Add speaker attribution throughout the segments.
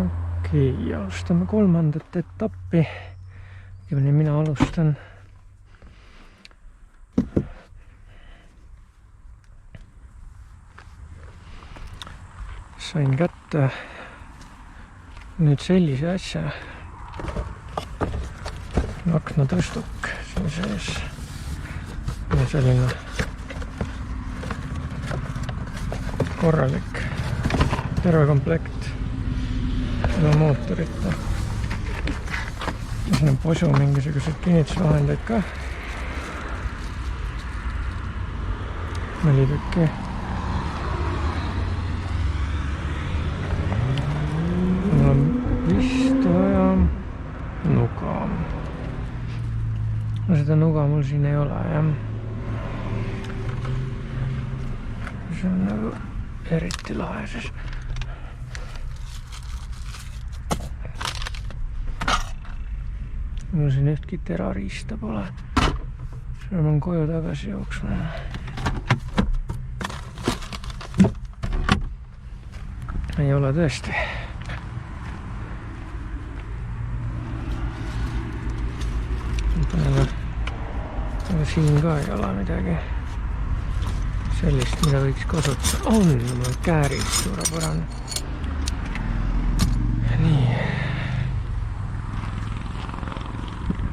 Speaker 1: okei, alustame 3. etappi. Õigemini mina alustan. Sain kätte nüüd sellise asja. Aknatõstuk siin sees. Ja selline korralik terve komplekt mootorita. Siin on posu mingisuguseid kinnitusvahendeid ka. 4 tükki. Mul on vist vaja nuga. No seda nuga mul siin ei ole, jah. See on nagu eriti lahe siis. Mul siin ühtki terariista pole. Siis ma koju tagasi jooksma. Ei ole tõesti. Aga siin ka ei ole midagi sellist, mida võiks kasutada. On, mul on käärid suurepärane. Nii.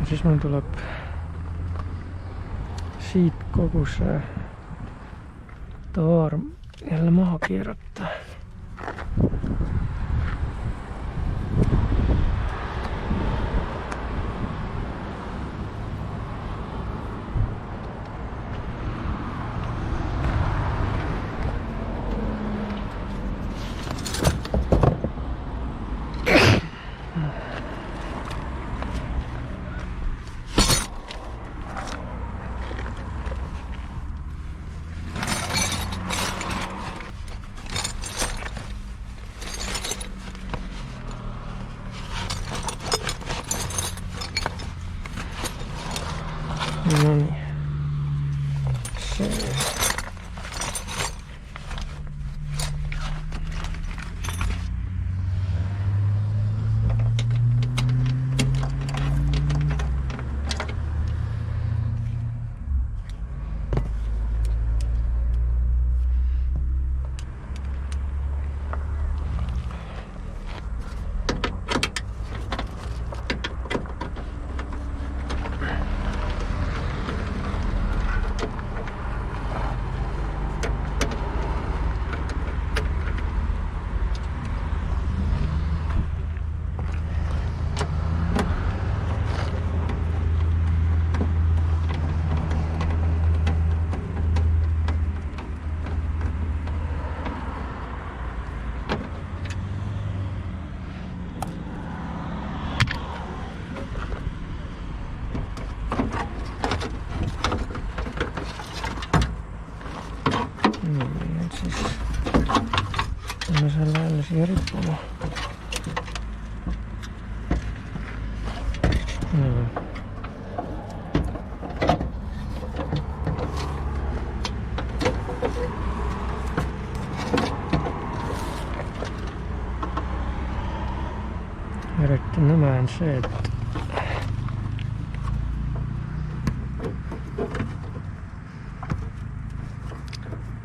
Speaker 1: Siis mul tuleb siit kogu see tavar jälle maha keerata. No nii. See. Ma selle jälle siia rippuma. Eriti nõme on see, et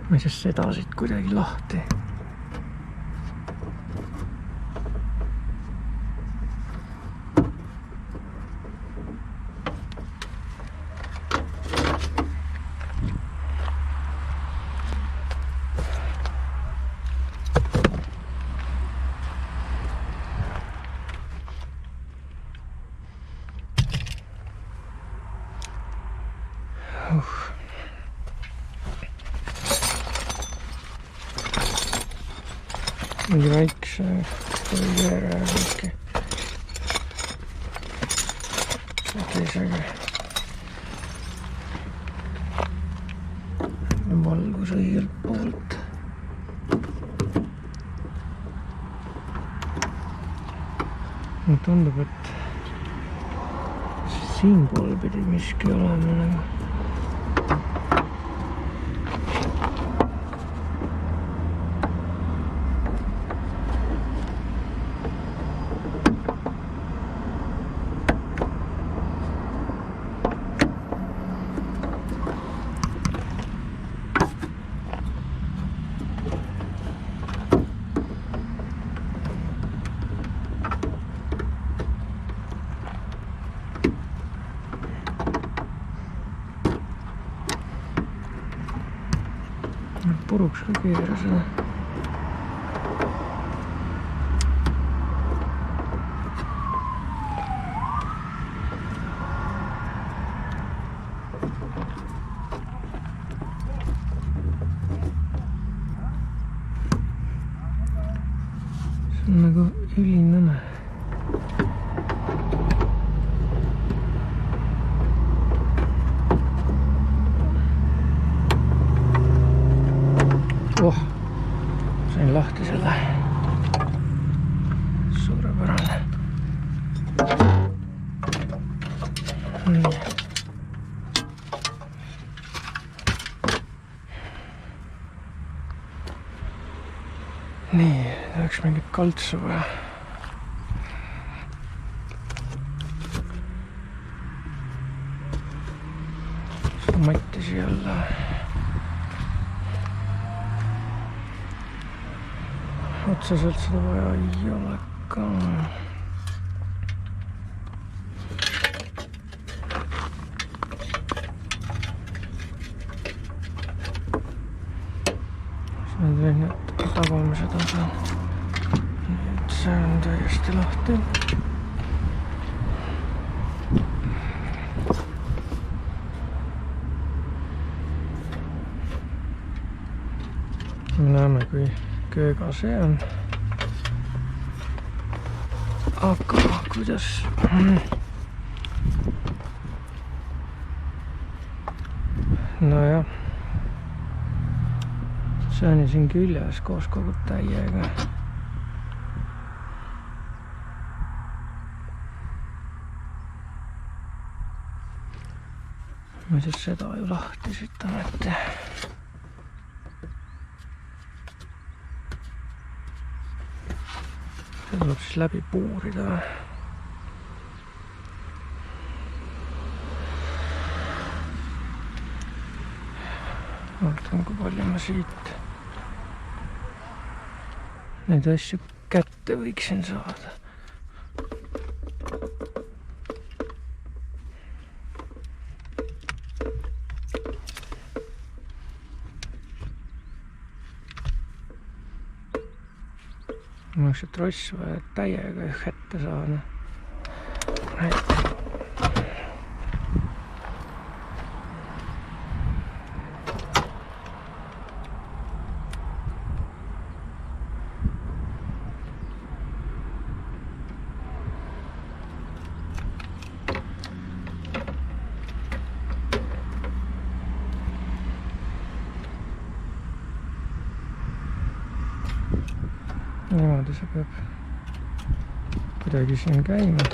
Speaker 1: ma ei saa seda siit kuidagi lahti. Mingi väikse korrigeera ja kõike teisega valgus õigelt poolt. Tundub, et siinpool pidi miski olema nagu. puruks ka keera seda. See on nagu ülinõme. Sain lahti selle. Suurepärane. Nii, oleks mingit kaltsu vaja. Seda matti siia alla. Otseselt seda vaja ei ole ka. Siin on veel natuke tabamised osa. Nüüd see on täiesti lahti. Me näeme, kui kööga see on. Aga kuidas? Nojah. See on siin küljes koos kogu täiega. Ma siis seda ju lahti siit ometi. See tuleb siis läbi puurida. Vaatan, kui palju ma siit neid asju kätte võiksin saada. Ma oleks tross vaja täiega kätte saada. Niimoodi see peab kuidagi siin käima.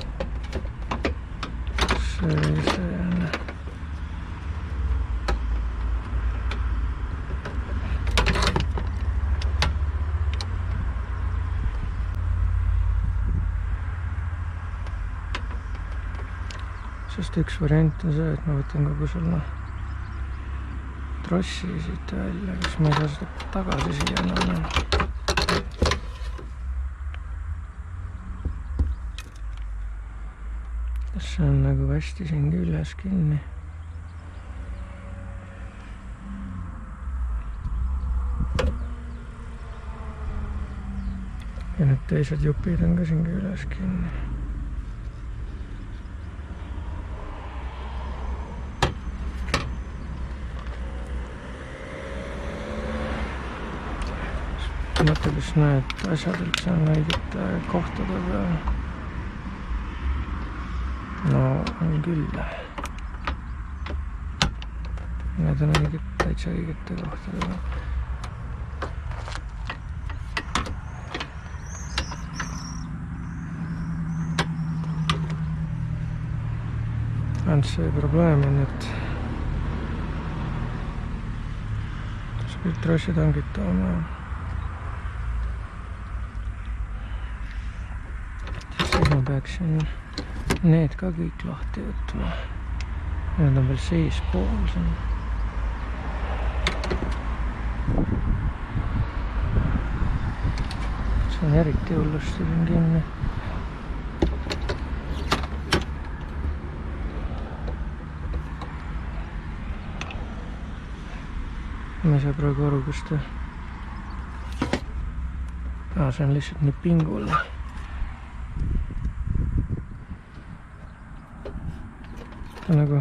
Speaker 1: Sellisena. Sest üks variant on see, et ma võtan kogu selle trossi siit välja, kas ma ei saa seda tagasi siia enam. See on nagu hästi siin küljes kinni. Ja need teised jupid on ka siin küljes kinni. Mõtle, kus näed asjad üldse on õigete kohtade peal. No on küll. Need on täitsa õigete kohtadega. Ainult see probleem on, et sa kõik trossid ongi tooma. Siis ma peaksin need ka kõik lahti võtma. Need on veel seespool siin. See on eriti hullusti siin kinni. ma ei saa praegu aru, kas ta... see on lihtsalt nii pingul. Ta on nagu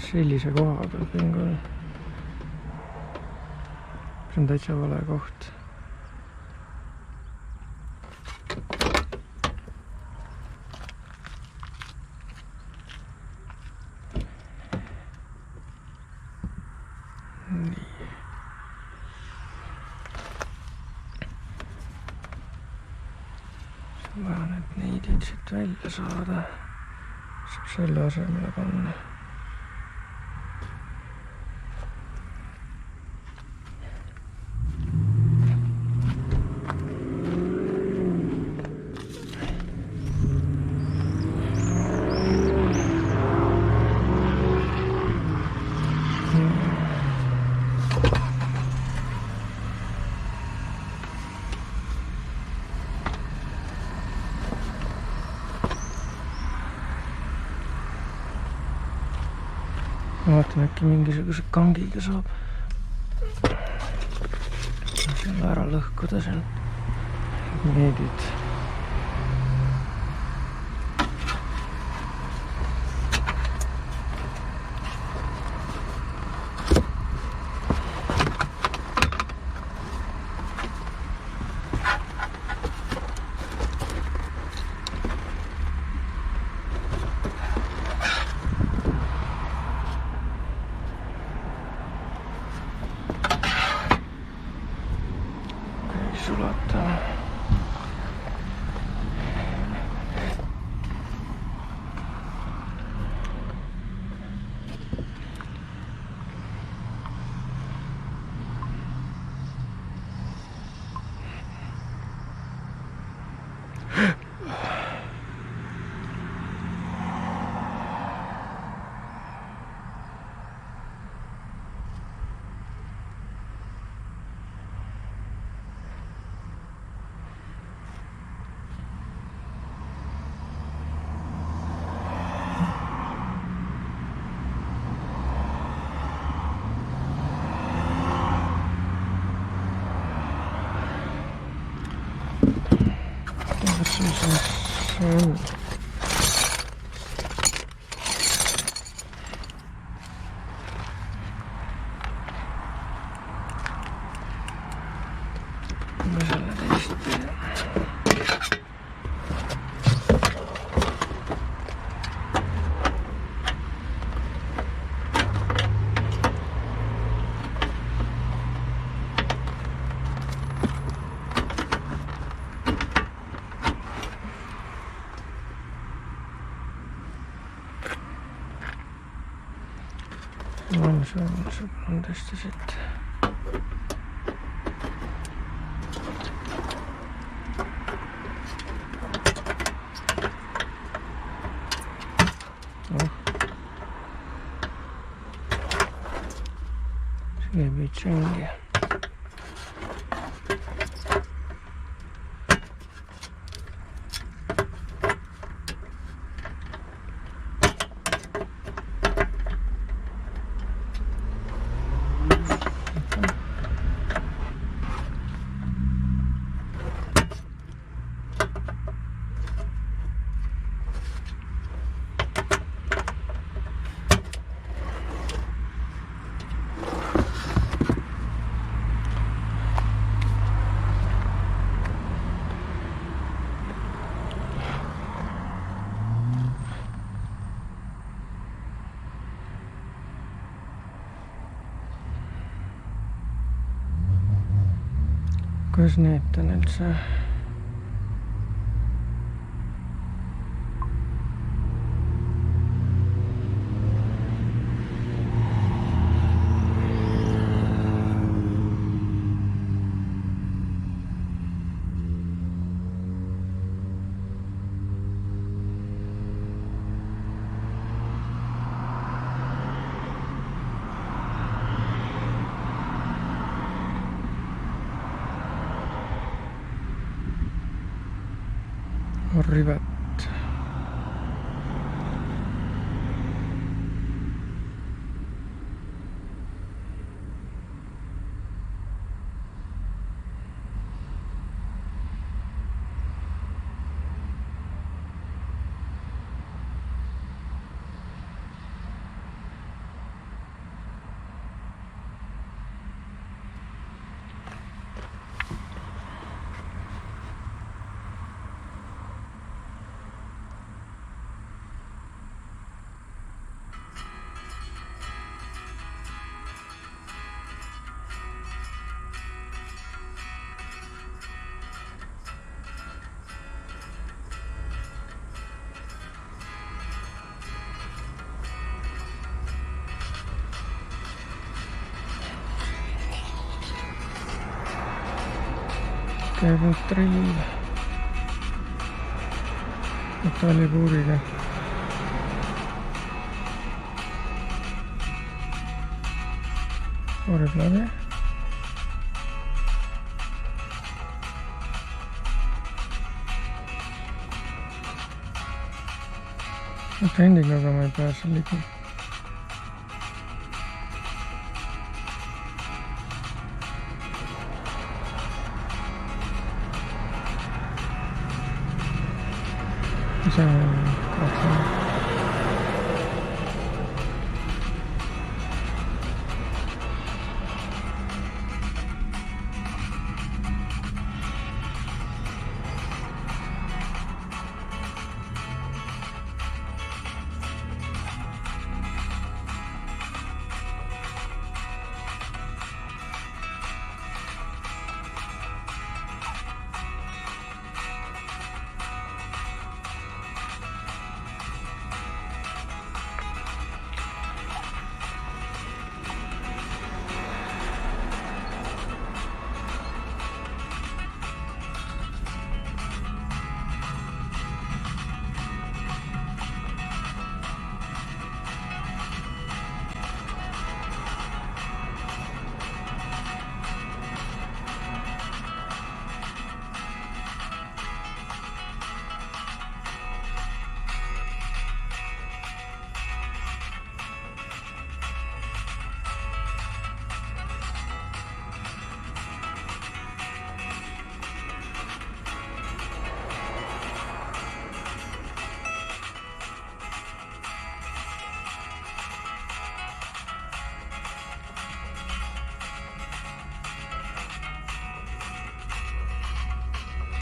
Speaker 1: sellise koha peal pingul. See on täitsa vale koht. Nii. Vaja need neidid siit välja saada. Saab selle asemele panna. Ma vaatan, äkki mingisuguse kangiga saab selle ära lõhkuda seal needid. Sulatame. on tõesti siit. See veits ringi. Kas need on üldse? Rivet. käib nüüd drill metallipuuriga. Korib läbi. Trendiga ma ei pääse ligi. See on kahtlemine.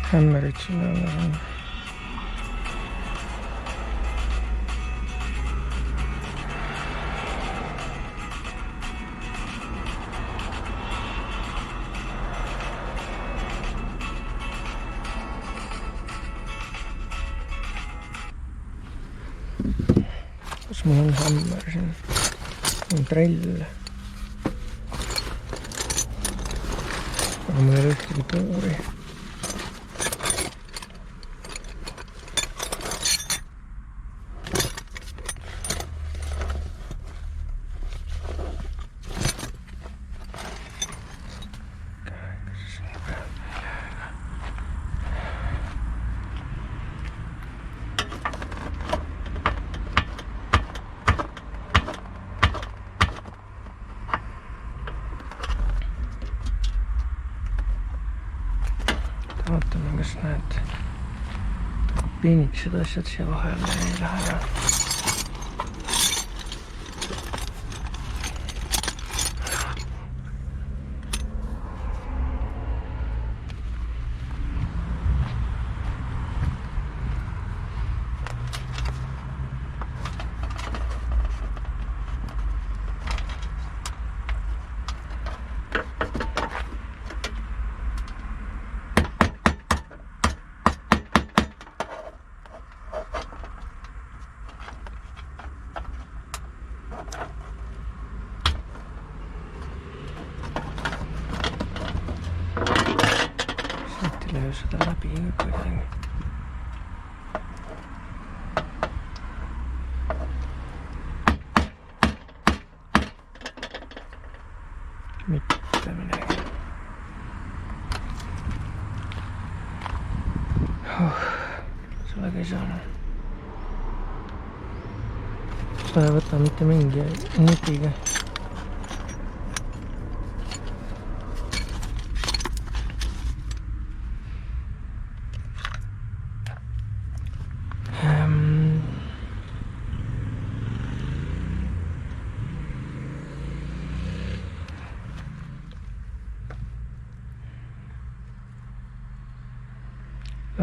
Speaker 1: Hämmerid selle alla on. Kas mul on hämmer siin? On trell. Aga mul ei ole ühtegi puuri. Vaatame, kas need peenikesed asjad siia vahele ei lähe. Löö seda läbi kuidagi. Mitte midagi. Sellega ei saanud. Seda ei võta mitte mingi nutiga.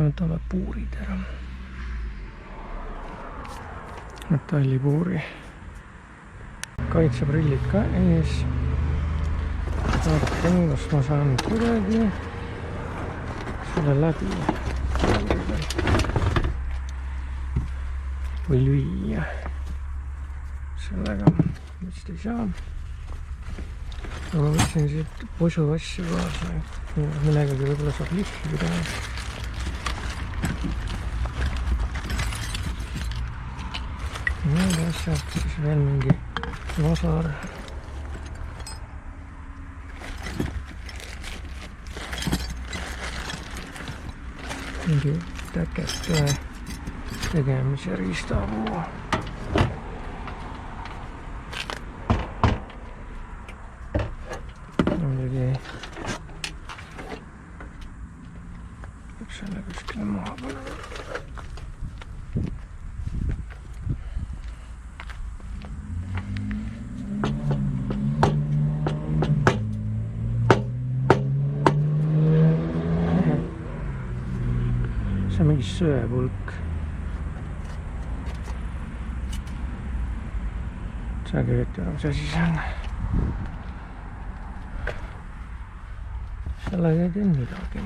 Speaker 1: Võtame puurid ära. Metallipuuri. Kaitseprillid ka ees. Vaatan, kas ma saan kuidagi selle läbi või lüüa. Sellega vist ei saa. ma võtsin siit pusuasju kaasa, millegagi võib-olla saab lihvida. Need asjad, siis veel mingi vasar. Mingi täkeste tegemise riistavuu. Muidugi peab selle kuskile maha panema. See on mingi söepulk. Saagi õieti aru, mis asi see on. Sellega ei tee midagi.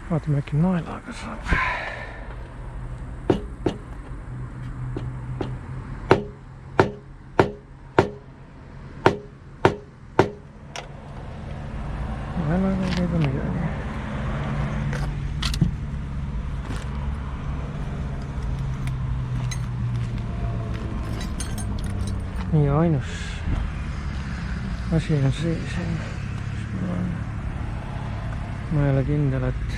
Speaker 1: Vaatame äkki naelaga saab. Naelaga ei tee midagi. Nii ainus asi on see siin. Ma ei ole kindel, et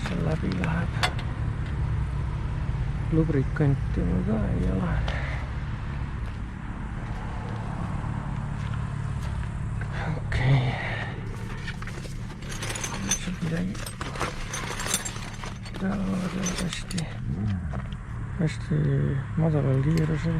Speaker 1: see läbi läheb. Lubrikanti mul ka ei ole. Okei. Lihtsalt midagi peale hästi madalal kiirusel.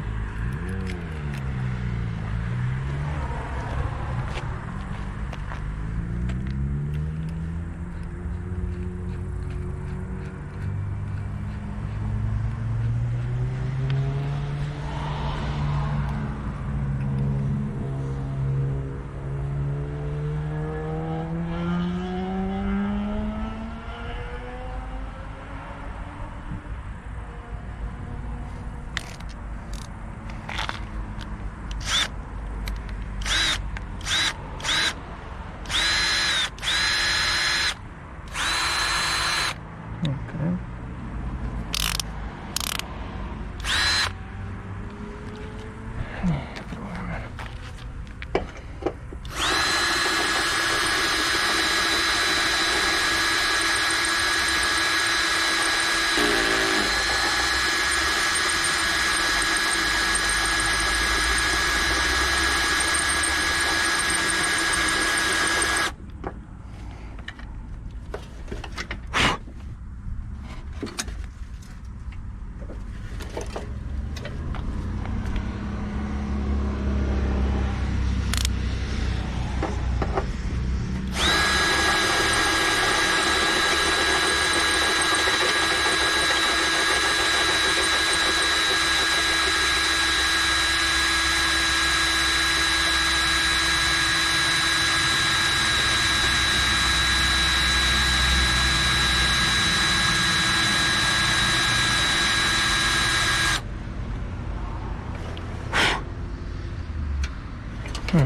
Speaker 1: Okay.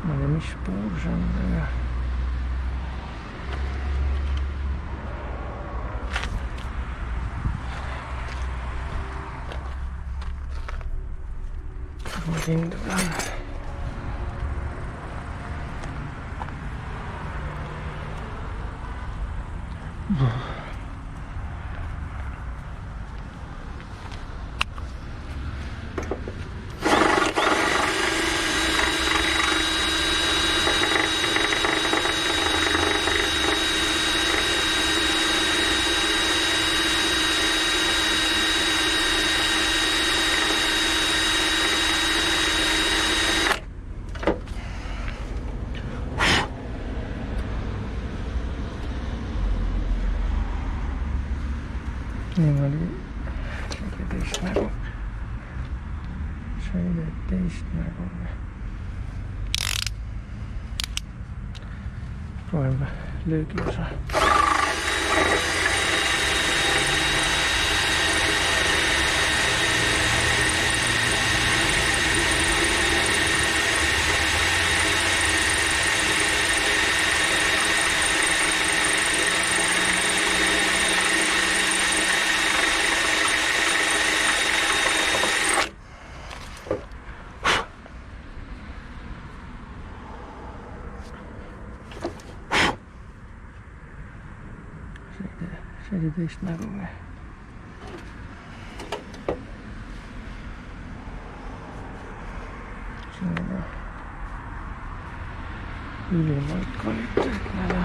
Speaker 1: Ma ei tea, mis puur see on, aga ma kindel olen. Niimoodi sõide teist nägu. Sõide teist nägu. Proovime löögiosa. see oli teist nägu või? see on ka ülimalt kvaliteetne.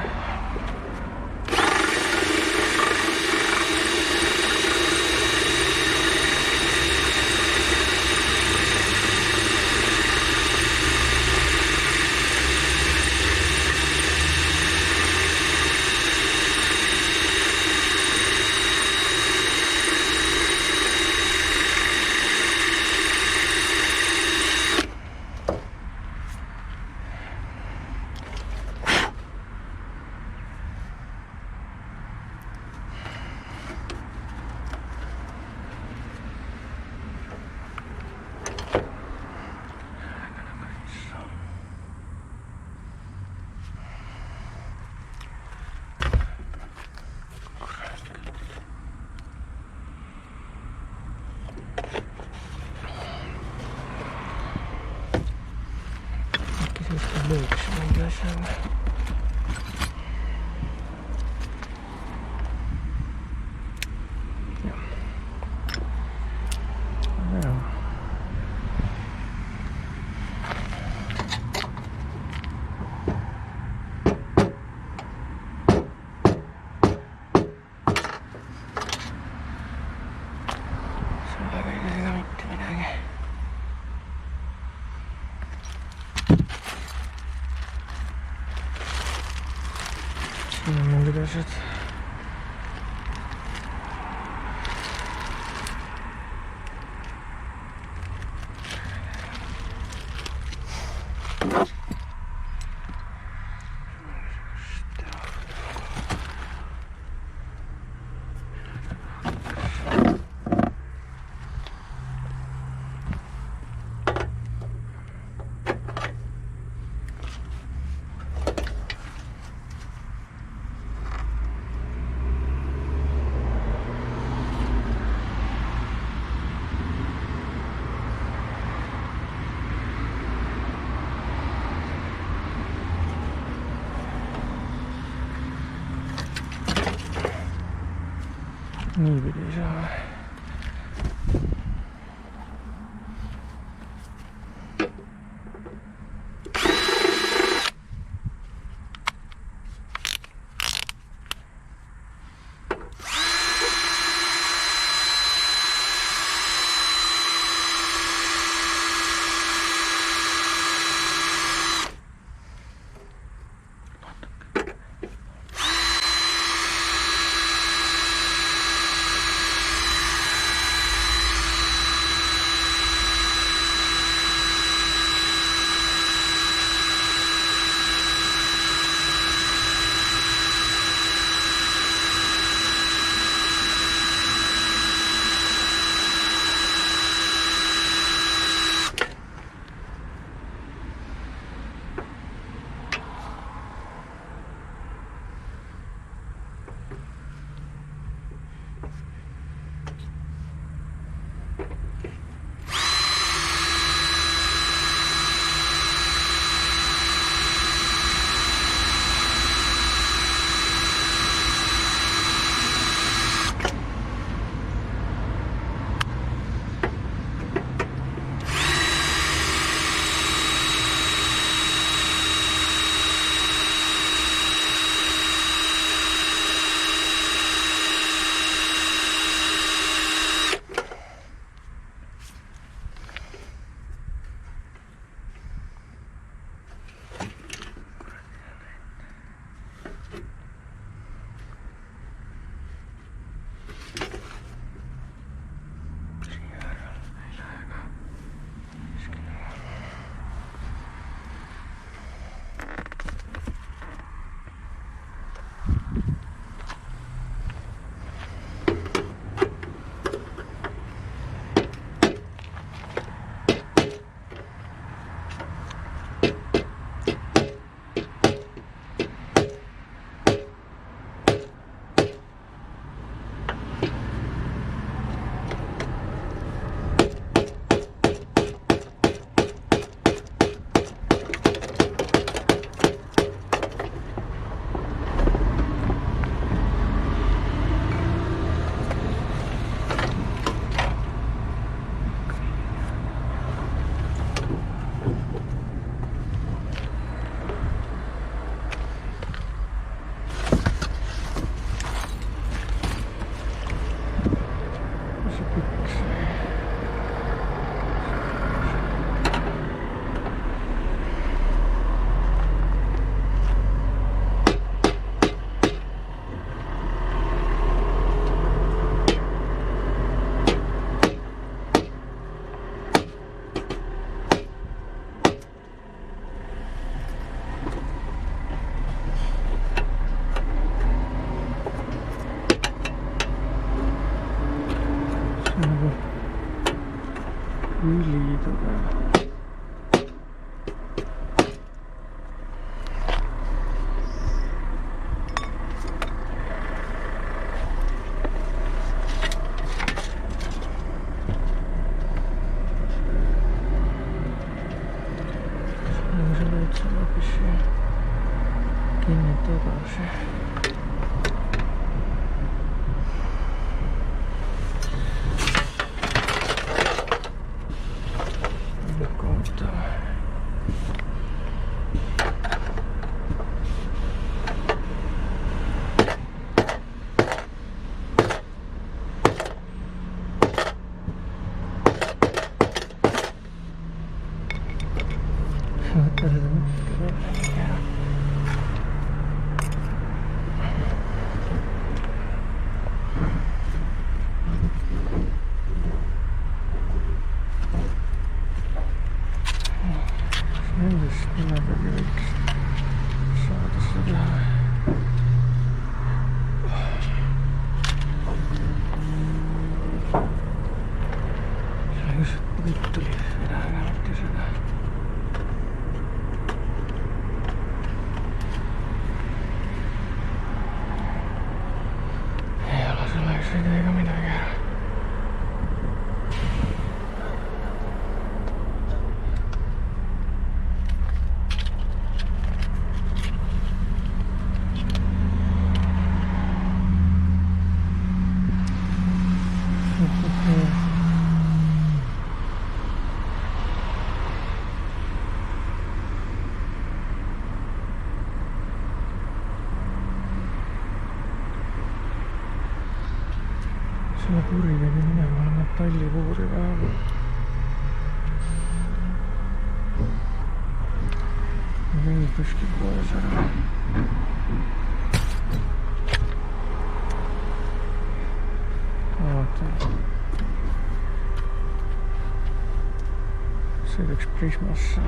Speaker 1: Lööks mingi asjaga. Selle kõigega mitte midagi. Siin on mingid asjad. Niipidi ei saa või? selle püssi kinni tagasi. Võtta seda nutke välja. Nendest millegagi võiks saada seda teha. Seal just puit tuli, mida ägavati seda. Ei tee ka midagi ära. Selle puri pidi minema metallipuuri peale. Veel kuskil poes ära. Vaata. See läks Prismasse.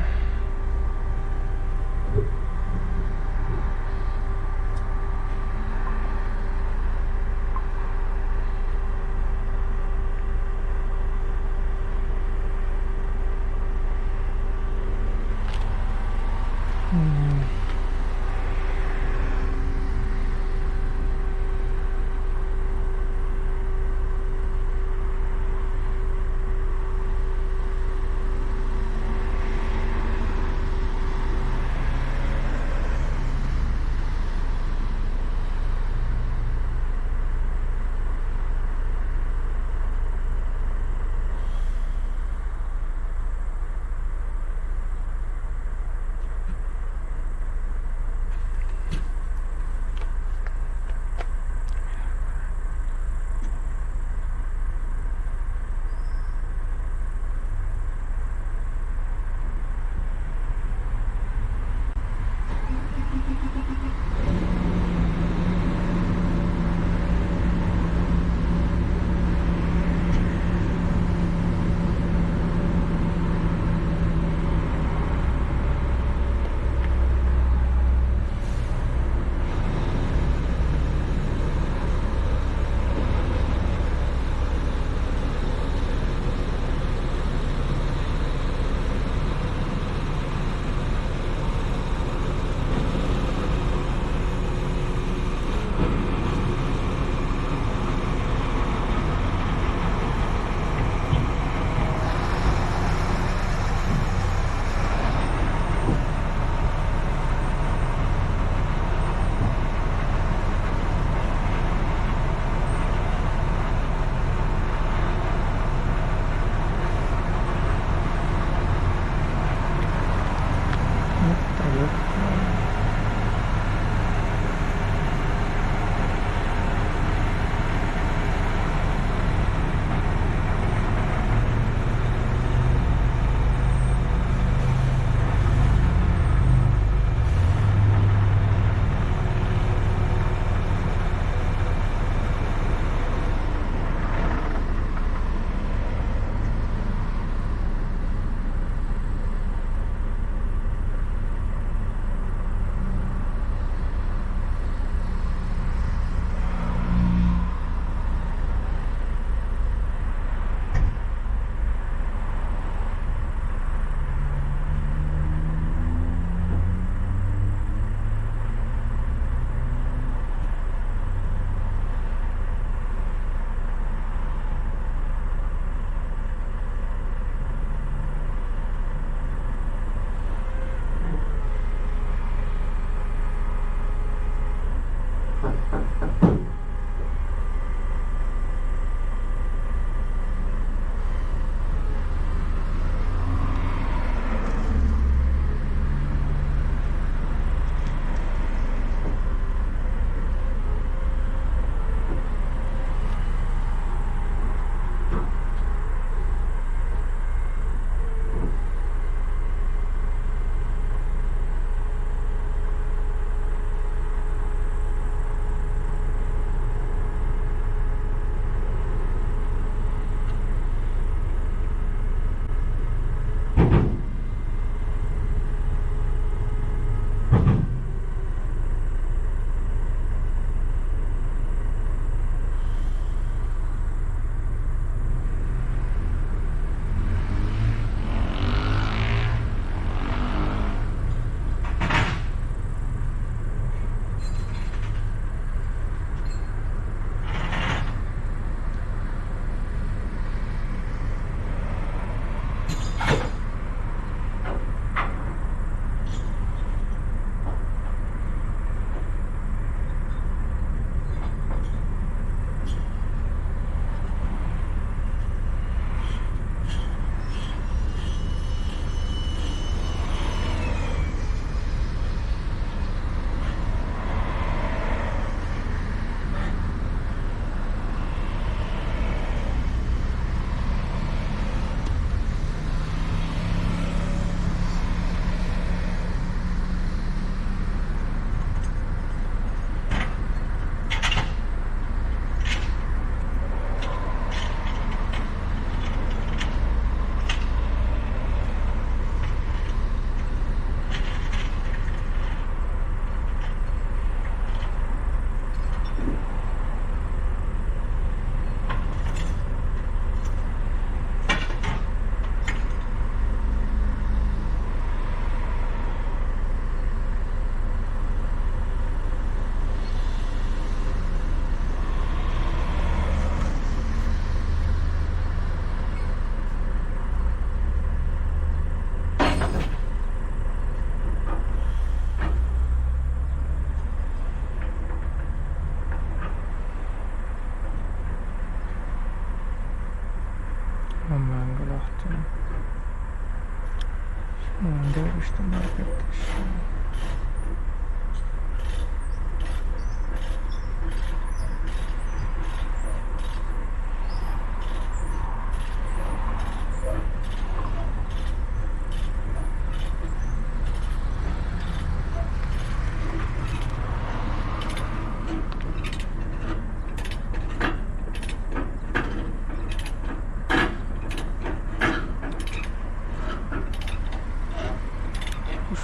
Speaker 1: Marketissa.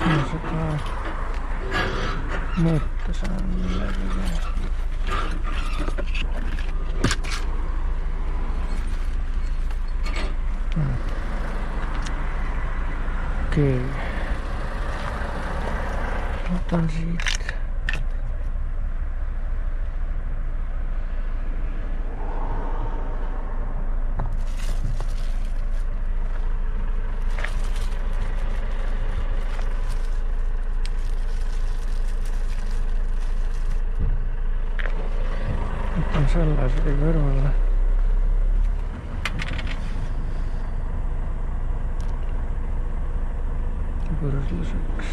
Speaker 1: Kuussakaan metsäsään milläkin. Okei. Otan siitä. Otan sellaisen verolla. Pyrkiseks.